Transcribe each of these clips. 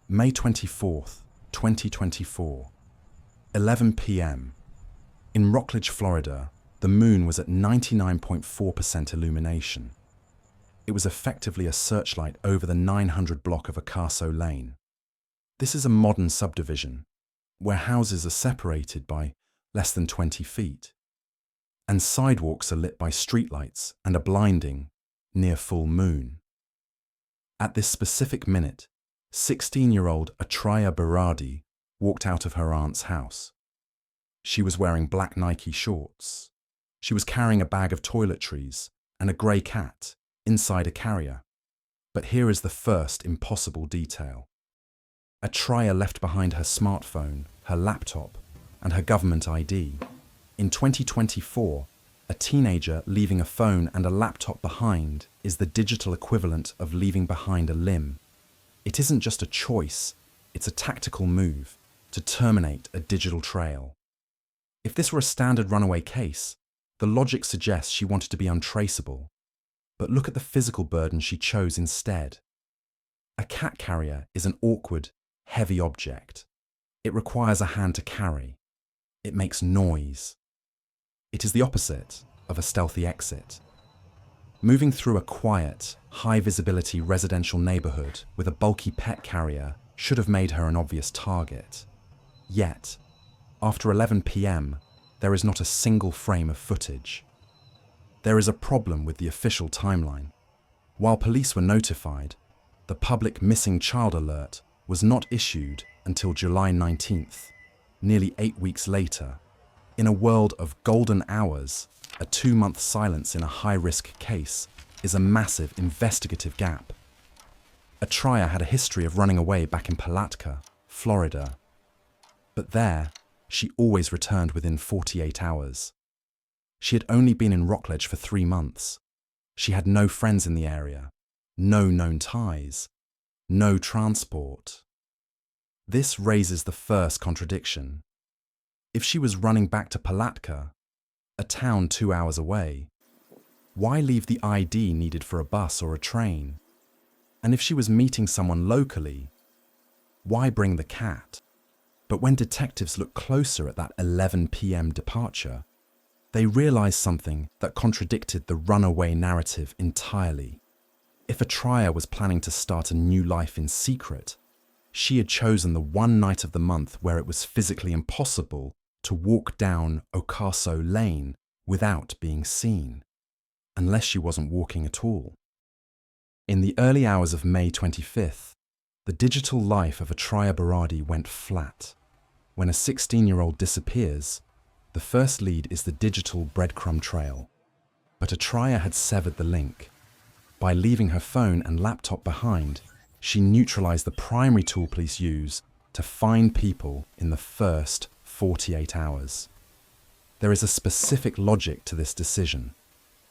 May 24th, 2024, 11 p.m. In Rockledge, Florida, the moon was at 99.4% illumination. It was effectively a searchlight over the 900 block of Ocaso Lane. This is a modern subdivision, where houses are separated by less than 20 feet, and sidewalks are lit by streetlights and a blinding, near full moon. At this specific minute, 16-year-old Atraya Berardi walked out of her aunt's house. She was wearing black Nike shorts. She was carrying a bag of toiletries and a grey cat inside a carrier. But here is the first impossible detail. Atraya left behind her smartphone, her laptop, and her government ID. In 2024, a teenager leaving a phone and a laptop behind is the digital equivalent of leaving behind a limb. It isn't just a choice, it's a tactical move to terminate a digital trail. If this were a standard runaway case, the logic suggests she wanted to be untraceable. But look at the physical burden she chose instead. A cat carrier is an awkward, heavy object. It requires a hand to carry. It makes noise. It is the opposite of a stealthy exit. Moving through a quiet, high-visibility residential neighborhood with a bulky pet carrier should have made her an obvious target. Yet, after 11 p.m., there is not a single frame of footage. There is a problem with the official timeline. While police were notified, the public missing child alert was not issued until July 19th, nearly 8 weeks later. In a world of golden hours, a 2-month silence in a high-risk case is a massive investigative gap. Atraya had a history of running away back in Palatka, Florida. But there, she always returned within 48 hours. She had only been in Rockledge for 3 months. She had no friends in the area, no known ties, no transport. This raises the first contradiction. If she was running back to Palatka, a town 2 hours away, why leave the ID needed for a bus or a train? And if she was meeting someone locally, why bring the cat? But when detectives looked closer at that 11 p.m. departure, they realized something that contradicted the runaway narrative entirely. If Atraya was planning to start a new life in secret, she had chosen the one night of the month where it was physically impossible to walk down Ocaso Lane without being seen, unless she wasn't walking at all. In the early hours of May 25th, the digital life of Atraya Berardi went flat. When a 16-year-old disappears, the first lead is the digital breadcrumb trail. But Atraya had severed the link. By leaving her phone and laptop behind, she neutralized the primary tool police use to find people in the first 48 hours. There is a specific logic to this decision.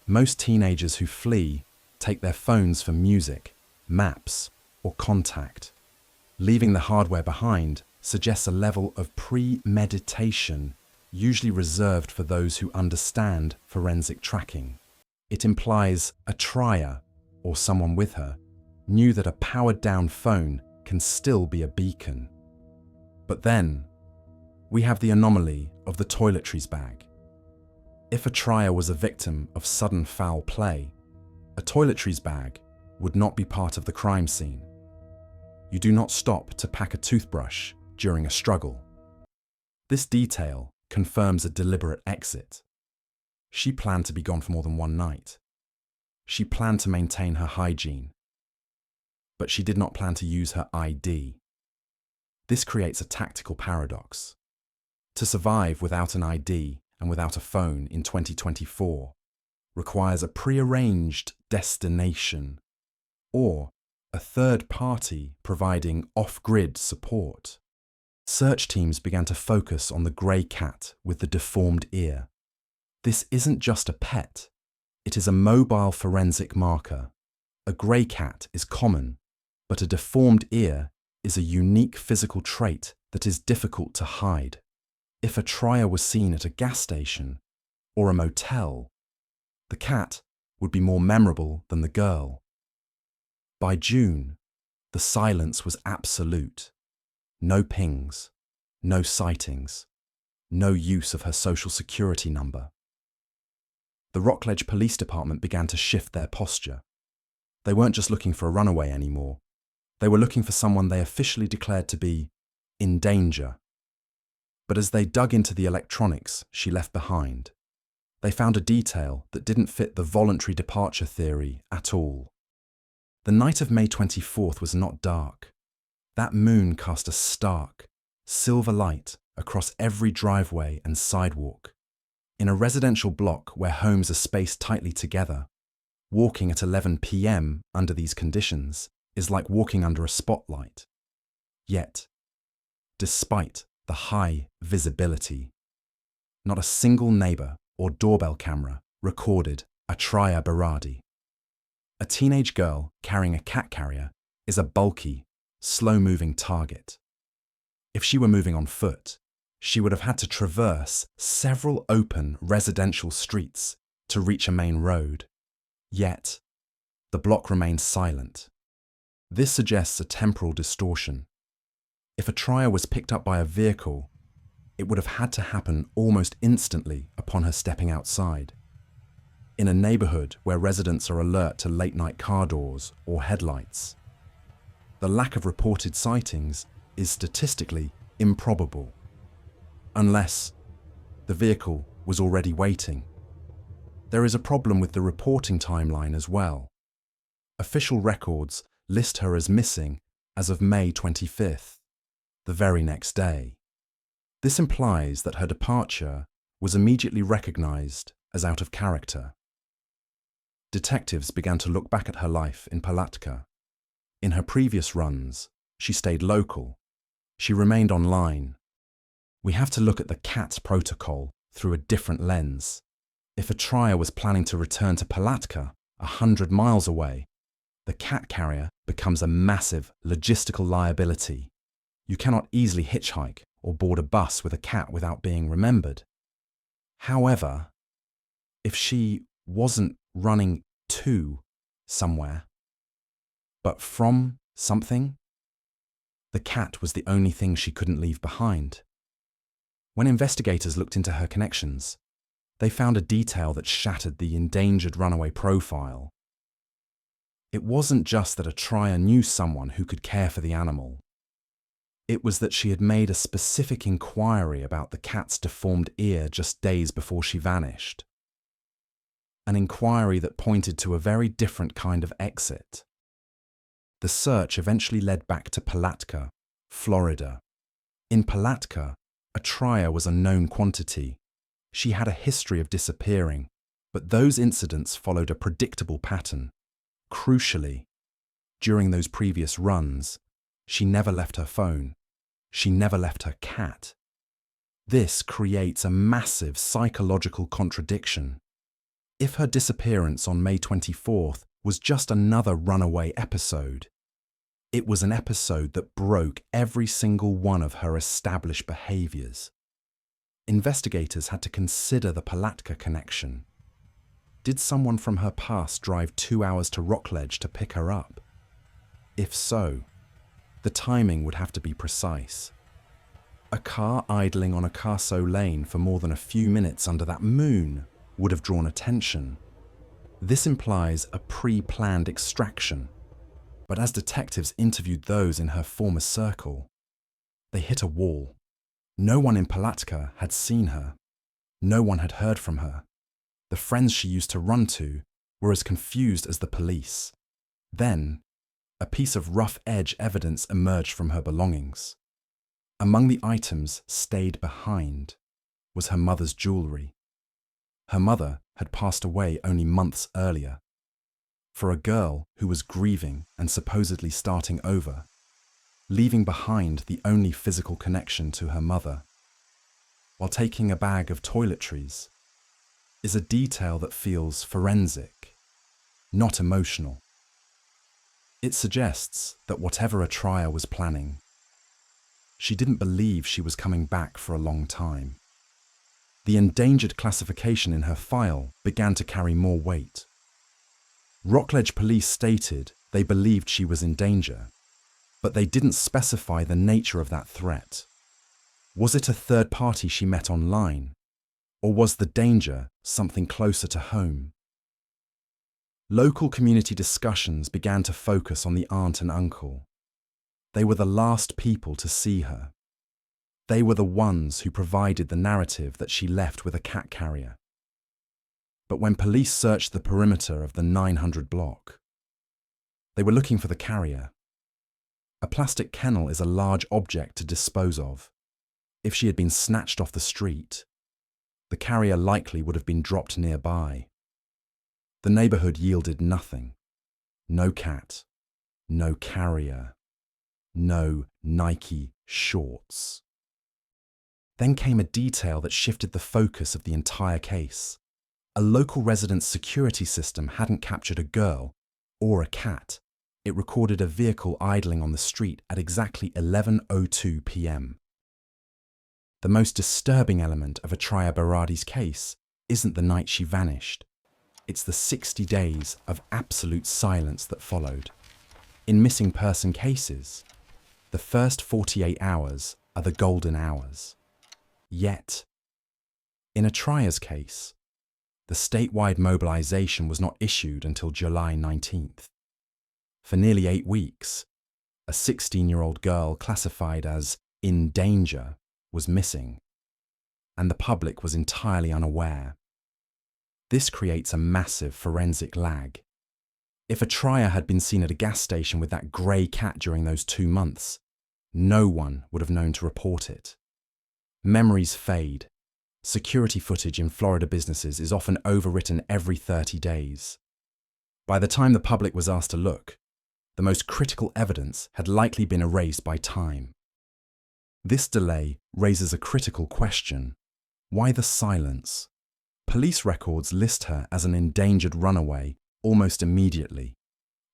Most teenagers who flee take their phones for music, maps, or contact. Leaving the hardware behind suggests a level of premeditation usually reserved for those who understand forensic tracking. It implies Atraya, or someone with her, knew that a powered-down phone can still be a beacon. But then, we have the anomaly of the toiletries bag. If Atraya was a victim of sudden foul play, a toiletries bag would not be part of the crime scene. You do not stop to pack a toothbrush during a struggle. This detail confirms a deliberate exit. She planned to be gone for more than one night. She planned to maintain her hygiene. But she did not plan to use her ID. This creates a tactical paradox. To survive without an ID and without a phone in 2024 requires a prearranged destination or a third party providing off-grid support. Search teams began to focus on the grey cat with the deformed ear. This isn't just a pet, it is a mobile forensic marker. A grey cat is common, but a deformed ear is a unique physical trait that is difficult to hide. If Atraya was seen at a gas station or a motel, the cat would be more memorable than the girl. By June, The silence was absolute. No pings, no sightings, no use of her social security number. The Rockledge Police Department began to shift their posture. They weren't just looking for a runaway anymore. They were looking for someone they officially declared to be in danger. But as they dug into the electronics she left behind, they found a detail that didn't fit the voluntary departure theory at all. The night of May 24th was not dark. That moon cast a stark, silver light across every driveway and sidewalk. In a residential block where homes are spaced tightly together, walking at 11 p.m. under these conditions is like walking under a spotlight. Yet, despite the high visibility, not a single neighbor or doorbell camera recorded Atraya Berardi. A teenage girl carrying a cat carrier is a bulky, slow-moving target. If she were moving on foot, she would have had to traverse several open residential streets to reach a main road. Yet, the block remains silent. This suggests a temporal distortion. If Atraya was picked up by a vehicle, it would have had to happen almost instantly upon her stepping outside. In a neighborhood where residents are alert to late-night car doors or headlights, the lack of reported sightings is statistically improbable, unless the vehicle was already waiting. There is a problem with the reporting timeline as well. Official records list her as missing as of May 25th, the very next day. This implies that her departure was immediately recognized as out of character. Detectives began to look back at her life in Palatka. In her previous runs, she stayed local. She remained online. We have to look at the CAT protocol through a different lens. If Atraya was planning to return to Palatka, 100 miles away, the cat carrier becomes a massive logistical liability. You cannot easily hitchhike or board a bus with a cat without being remembered. However, if she wasn't running to somewhere, but from something, the cat was the only thing she couldn't leave behind. When investigators looked into her connections, they found a detail that shattered the endangered runaway profile. It wasn't just that Atraya knew someone who could care for the animal. It was that she had made a specific inquiry about the cat's deformed ear just days before she vanished. An inquiry that pointed to a very different kind of exit. The search eventually led back to Palatka, Florida. In Palatka, Atraya was a known quantity. She had a history of disappearing, but those incidents followed a predictable pattern. Crucially, during those previous runs, she never left her phone. She never left her cat. This creates a massive psychological contradiction. If her disappearance on May 24th was just another runaway episode, it was an episode that broke every single one of her established behaviors. Investigators had to consider the Palatka connection. Did someone from her past drive 2 hours to Rockledge to pick her up? If so, the timing would have to be precise. A car idling on Ocaso Lane for more than a few minutes under that moon would have drawn attention. This implies a pre-planned extraction. But as detectives interviewed those in her former circle, they hit a wall. No one in Palatka had seen her. No one had heard from her. The friends she used to run to were as confused as the police. Then, a piece of rough-edge evidence emerged from her belongings. Among the items stayed behind was her mother's jewelry. Her mother had passed away only months earlier. For a girl who was grieving and supposedly starting over, leaving behind the only physical connection to her mother, while taking a bag of toiletries, is a detail that feels forensic, not emotional. It suggests that whatever Atraya was planning, she didn't believe she was coming back for a long time. The endangered classification in her file began to carry more weight. Rockledge police stated they believed she was in danger. But they didn't specify the nature of that threat. Was it a third party she met online? Or was the danger something closer to home? Local community discussions began to focus on the aunt and uncle. They were the last people to see her. They were the ones who provided the narrative that she left with a cat carrier. But when police searched the perimeter of the 900 block, they were looking for the carrier. A plastic kennel is a large object to dispose of. If she had been snatched off the street, the carrier likely would have been dropped nearby. The neighborhood yielded nothing. No cat, no carrier, no Nike shorts. Then came a detail that shifted the focus of the entire case. A local resident's security system hadn't captured a girl or a cat. It recorded a vehicle idling on the street at exactly 11:02 p.m. The most disturbing element of Atraya Berardi's case isn't the night she vanished. It's the 60 days of absolute silence that followed. In missing person cases, the first 48 hours are the golden hours. Yet, in Atraya's case, the statewide mobilization was not issued until July 19th. For nearly 8 weeks, a 16-year-old girl classified as in danger was missing, and the public was entirely unaware. This creates a massive forensic lag. If Atraya had been seen at a gas station with that grey cat during those 2 months, no one would have known to report it. Memories fade. Security footage in Florida businesses is often overwritten every 30 days. By the time the public was asked to look, the most critical evidence had likely been erased by time. This delay raises a critical question. Why the silence? Police records list her as an endangered runaway almost immediately.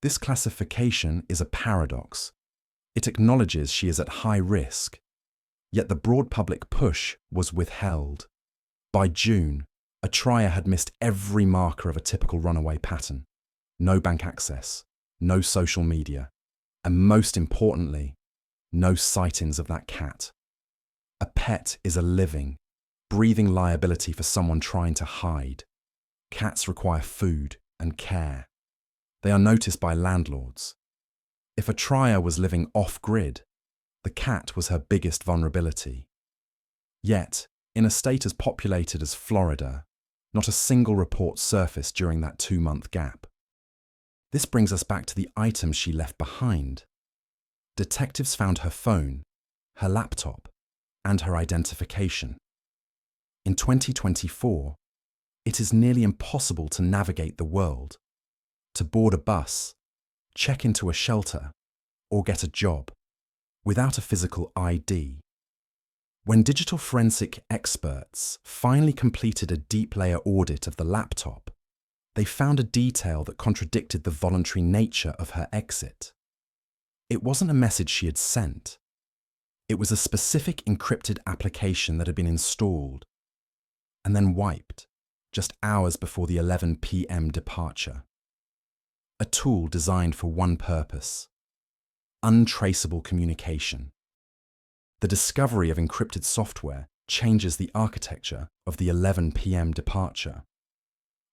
This classification is a paradox. It acknowledges she is at high risk, yet the broad public push was withheld. By June, Atraya had missed every marker of a typical runaway pattern. No bank access, no social media, and most importantly, no sightings of that cat. A pet is a living, breathing liability for someone trying to hide. Cats require food and care. They are noticed by landlords. If Atraya was living off-grid, the cat was her biggest vulnerability. Yet, in a state as populated as Florida, not a single report surfaced during that 2-month gap. This brings us back to the items she left behind. Detectives found her phone, her laptop, and her identification. In 2024, it is nearly impossible to navigate the world, to board a bus, check into a shelter, or get a job without a physical ID. When digital forensic experts finally completed a deep layer audit of the laptop, they found a detail that contradicted the voluntary nature of her exit. It wasn't a message she had sent. It was a specific encrypted application that had been installed and then wiped just hours before the 11 p.m. departure. A tool designed for one purpose: untraceable communication. The discovery of encrypted software changes the architecture of the 11 p.m. departure.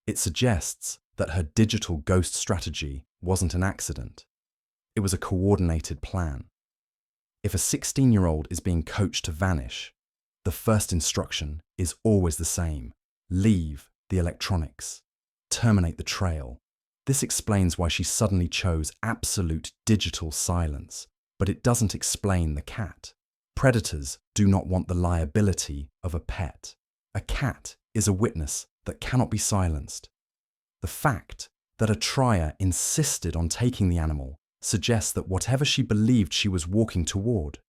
It suggests that her digital ghost strategy wasn't an accident. It was a coordinated plan. If a 16-year-old is being coached to vanish, the first instruction is always the same: leave the electronics, terminate the trail. This explains why she suddenly chose absolute digital silence, but it doesn't explain the cat. Predators do not want the liability of a pet. A cat is a witness that cannot be silenced. The fact that Atraya insisted on taking the animal suggests that whatever she believed she was walking toward,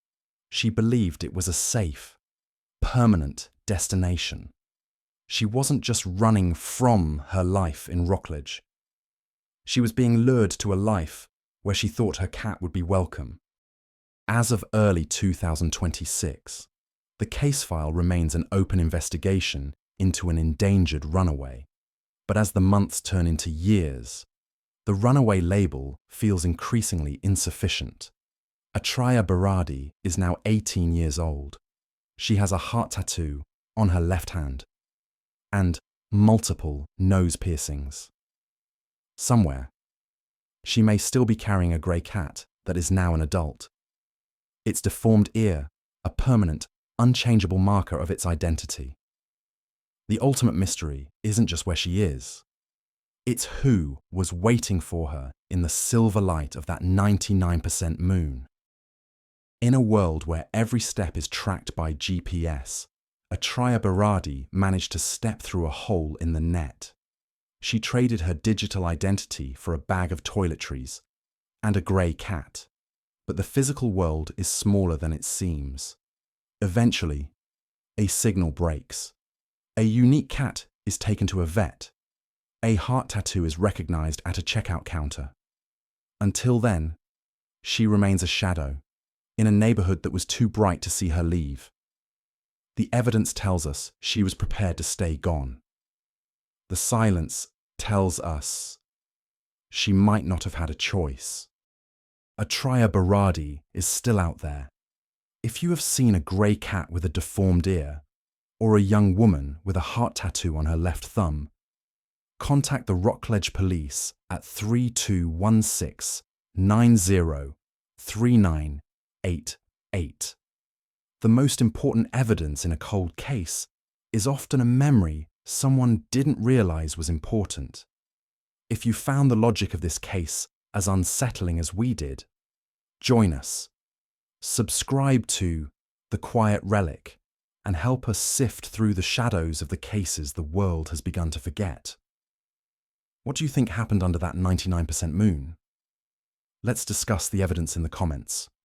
she believed it was a safe, permanent destination. She wasn't just running from her life in Rockledge. She was being lured to a life where she thought her cat would be welcome. As of early 2026, the case file remains an open investigation into an endangered runaway. But as the months turn into years, the runaway label feels increasingly insufficient. Atraya Berardi is now 18 years old. She has a heart tattoo on her left hand and multiple nose piercings. Somewhere, she may still be carrying a grey cat that is now an adult. Its deformed ear, a permanent, unchangeable marker of its identity. The ultimate mystery isn't just where she is. It's who was waiting for her in the silver light of that 99% moon. In a world where every step is tracked by GPS, Atraya Berardi managed to step through a hole in the net. She traded her digital identity for a bag of toiletries and a grey cat. But the physical world is smaller than it seems. Eventually, a signal breaks. A unique cat is taken to a vet. A heart tattoo is recognized at a checkout counter. Until then, she remains a shadow in a neighborhood that was too bright to see her leave. The evidence tells us she was prepared to stay gone. The silence tells us she might not have had a choice. Atraya Berardi is still out there. If you have seen a grey cat with a deformed ear, or a young woman with a heart tattoo on her left thumb, contact the Rockledge police at 3216 90 3988. The most important evidence in a cold case is often a memory someone didn't realize was important. If you found the logic of this case as unsettling as we did, join us. Subscribe to The Quiet Relic and help us sift through the shadows of the cases the world has begun to forget. What do you think happened under that 99% moon? Let's discuss the evidence in the comments.